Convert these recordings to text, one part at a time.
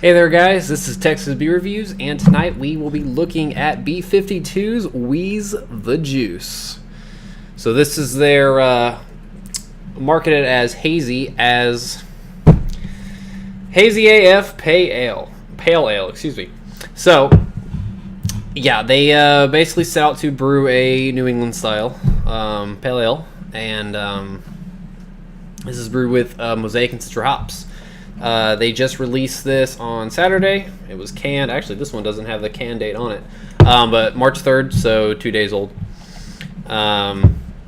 Hey there guys, this is Texas Beer Reviews, and tonight we will be looking at B-52's Wheez the Juice. So this is their marketed as Hazy AF Pale Ale, excuse me. So yeah, they basically set out to brew a New England style pale ale, and this is brewed with Mosaic and Citra hops. They just released this on Saturday. It was canned. Actually, this one doesn't have the can date on it, but March 3rd, so 2 days old. I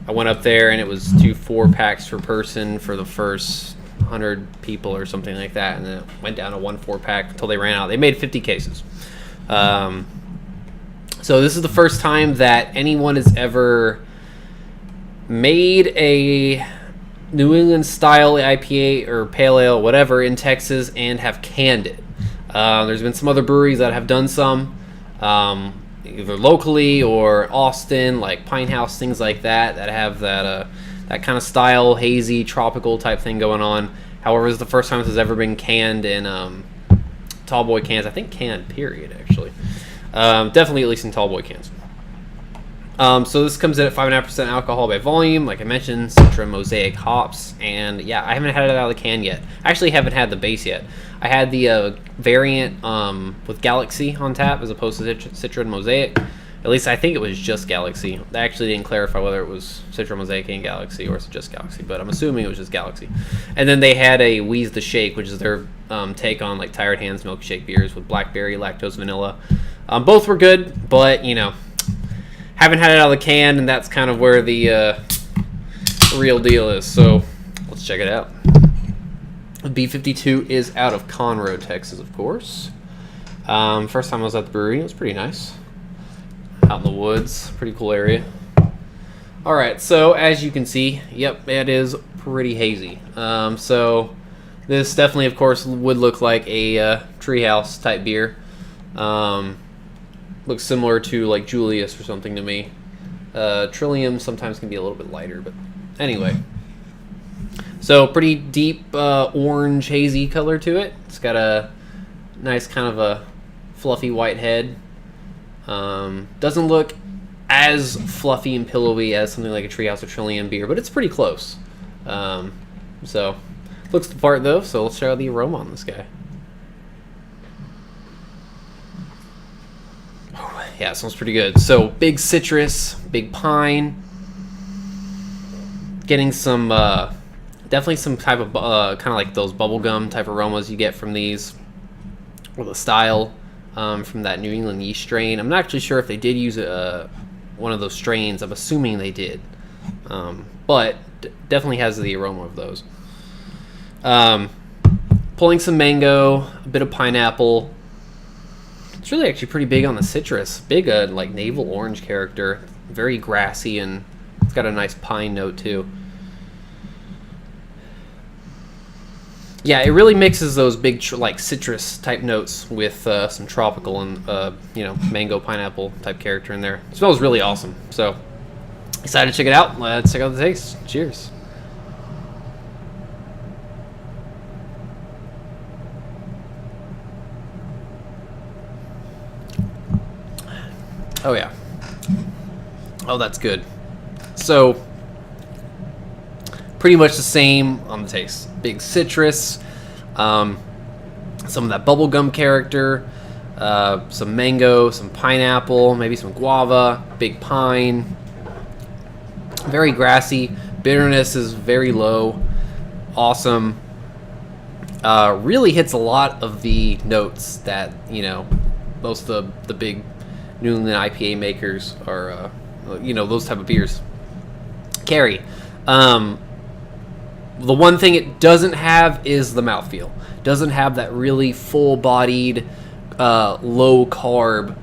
went up there and it was 2 4-packs per person for the first 100 people or something like that, and then it went down to 1 4-pack until they ran out. They made 50 cases. So this is the first time that anyone has ever made a New England style IPA or pale ale, whatever, in Texas and have canned it. There's been some other breweries that have done some, either locally or Austin, like Pine House, things like that, that have that kind of style, hazy, tropical type thing going on. However, this is the first time this has ever been canned in tallboy cans. I think canned, period, actually. Definitely at least in tallboy cans. So this comes in at 5.5% alcohol by volume. Like I mentioned, Citra and Mosaic hops, and yeah, I haven't had it out of the can yet. I actually haven't had the base yet. I had the variant with Galaxy on tap as opposed to Citra and Mosaic. At least I think it was just Galaxy. They actually didn't clarify whether it was Citra, Mosaic, and Galaxy, or it's just Galaxy, but I'm assuming it was just Galaxy. And then they had a Wheez the Shake, which is their take on like Tired Hands milkshake beers with blackberry, lactose, vanilla. Both were good, but you know, haven't had it out of the can, and that's kind of where the real deal is. So let's check it out. B-52 is out of Conroe, Texas, of course. First time I was at the brewery, it was pretty nice. Out in the woods, pretty cool area. All right, so as you can see, yep, it is pretty hazy. So this definitely, of course, would look like a treehouse type beer. Looks similar to like Julius or something to me. Trillium sometimes can be a little bit lighter, but anyway. So pretty deep orange hazy color to it. It's got a nice kind of a fluffy white head. Doesn't look as fluffy and pillowy as something like a Treehouse or Trillium beer, but it's pretty close. So looks the part though, so let's check out the aroma on this guy. Yeah, it smells pretty good. So big citrus, big pine. Getting some, definitely some type of kind of like those bubblegum type aromas you get from these, or the style from that New England yeast strain. I'm not actually sure if they did use one of those strains. I'm assuming they did, but definitely has the aroma of those. Pulling some mango, a bit of pineapple. It's really actually pretty big on the citrus. Big, like navel orange character. Very grassy, and it's got a nice pine note too. Yeah, it really mixes those big like citrus type notes with some tropical and you know, mango, pineapple type character in there. It smells really awesome. So excited to check it out. Let's check out the taste. Cheers. Oh yeah. Oh, that's good. So pretty much the same on the taste. Big citrus, some of that bubblegum character, some mango, some pineapple, maybe some guava, big pine. Very grassy. Bitterness is very low. Awesome. Really hits a lot of the notes that, you know, most of the big New England IPA makers are, you know, those type of beers carry. The one thing it doesn't have is the mouthfeel. Doesn't have that really full-bodied, low-carb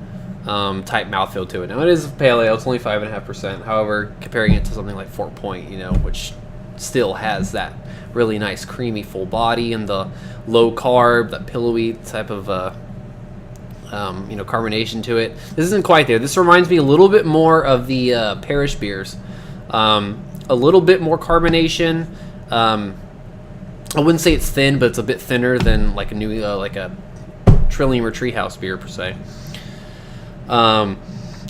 type mouthfeel to it. Now, it is a pale ale. It's only 5.5%. However, comparing it to something like Fort Point, you know, which still has that really nice, creamy, full body and the low-carb, that pillowy type of you know, carbonation to it. This isn't quite there. This reminds me a little bit more of the Parish beers. A little bit more carbonation. I wouldn't say it's thin, but it's a bit thinner than like a new like a Trillium or Treehouse beer per se.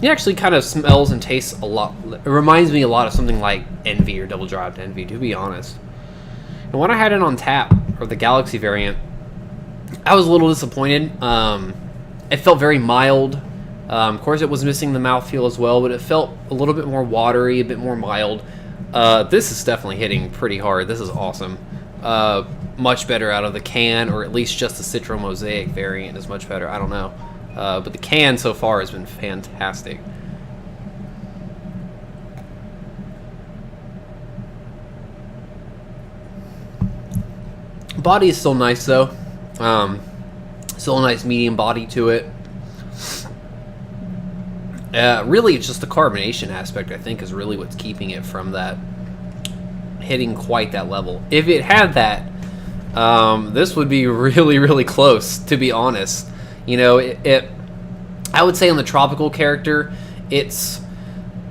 It actually kind of smells and tastes a lot. It reminds me a lot of something like Envy or Double Dropped Envy, to be honest. And when I had it on tap, or the Galaxy variant, I was a little disappointed. It felt very mild. Of course, it was missing the mouthfeel as well, but it felt a little bit more watery, a bit more mild. This is definitely hitting pretty hard. This is awesome. Much better out of the can, or at least just the Citra and Mosaic variant is much better. I don't know. But the can so far has been fantastic. Body is still nice though. Still a nice medium body to it. Really, it's just the carbonation aspect, I think, is really what's keeping it from that hitting quite that level. If it had that, this would be really, really close, to be honest. You know, I would say on the tropical character, it's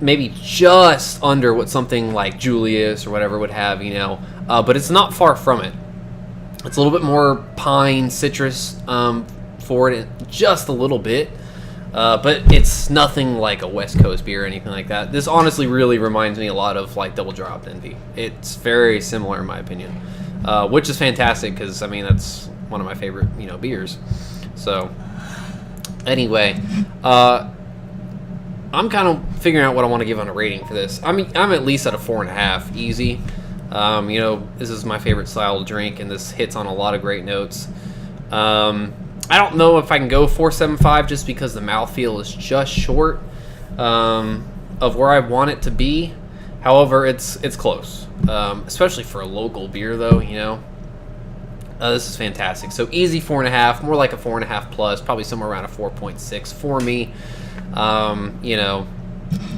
maybe just under what something like Julius or whatever would have, you know, but it's not far from it. It's a little bit more pine, citrus for it, just a little bit, but it's nothing like a West Coast beer or anything like that. This honestly really reminds me a lot of like Double Dropped Envy. It's very similar in my opinion, which is fantastic because I mean that's one of my favorite, you know, beers. So anyway, I'm kind of figuring out what I want to give on a rating for this. I mean, I'm at least at a 4.5, easy. You know, this is my favorite style to drink, and this hits on a lot of great notes. I don't know if I can go 4.75 just because the mouthfeel is just short of where I want it to be. However, it's close, especially for a local beer, though. You know, this is fantastic. So easy 4.5, more like a 4.5 plus, probably somewhere around a 4.6 for me. You know,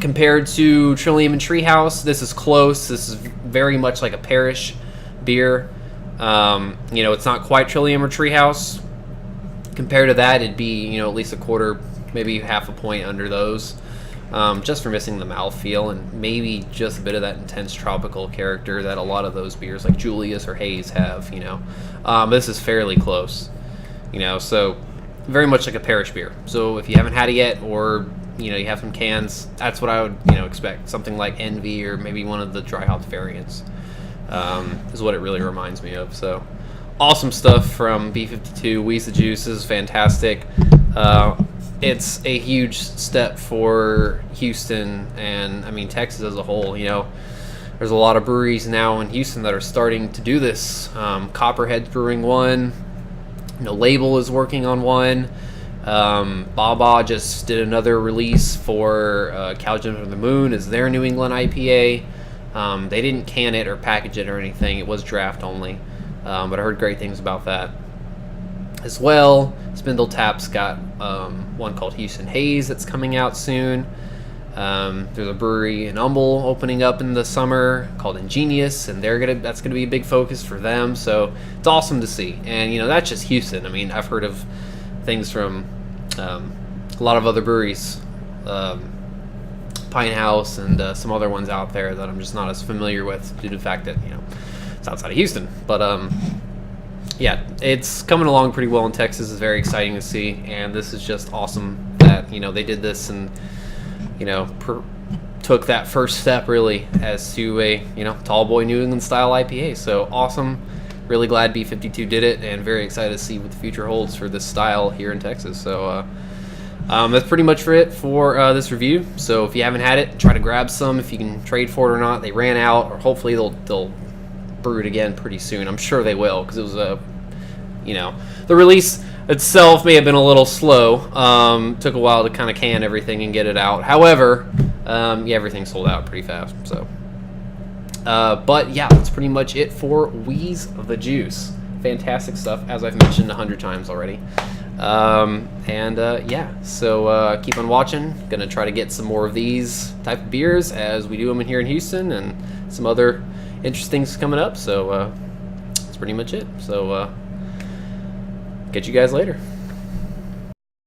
compared to Trillium and Treehouse, this is close. This is very much like a Parish beer. You know, it's not quite Trillium or Treehouse. Compared to that, it'd be, you know, at least a quarter, maybe half a point under those, just for missing the mouthfeel and maybe just a bit of that intense tropical character that a lot of those beers like Julius or Haze have, you know. This is fairly close, you know, so very much like a Parish beer. So if you haven't had it yet, or you know, you have some cans, that's what I would, you know, expect. Something like Envy or maybe one of the dry hop variants is what it really reminds me of. So awesome stuff from B-52. Wheez the Juice is fantastic. It's a huge step for Houston and, I mean, Texas as a whole. You know, there's a lot of breweries now in Houston that are starting to do this. Copperhead's brewing one. You know, Label is working on one. Baba just did another release for Cow Jump of the Moon as their New England IPA. They didn't can it or package it or anything. It was draft only, but I heard great things about that as well. Spindle Tap's got one called Houston Haze that's coming out soon. There's a brewery in Humble opening up in the summer called Ingenious, and that's gonna be a big focus for them. So it's awesome to see. And you know, that's just Houston. I mean, I've heard of things from a lot of other breweries, Pine House and some other ones out there that I'm just not as familiar with due to the fact that, you know, it's outside of Houston. But yeah, it's coming along pretty well in Texas. It's very exciting to see, and this is just awesome that, you know, they did this and, you know, took that first step really as to a, you know, tall boy New England style IPA. So awesome. Really glad B-52 did it, and very excited to see what the future holds for this style here in Texas. So that's pretty much it for this review. So if you haven't had it, try to grab some if you can trade for it or not. They ran out, or hopefully they'll brew it again pretty soon. I'm sure they will, because it was you know, the release itself may have been a little slow. Took a while to kind of can everything and get it out. However, yeah, everything sold out pretty fast. So. But yeah, that's pretty much it for Wheez the Juice. Fantastic stuff, as I've mentioned 100 times already. Yeah, so keep on watching. Gonna try to get some more of these type of beers as we do them in here in Houston, and some other interesting things coming up. So that's pretty much it. So catch you guys later.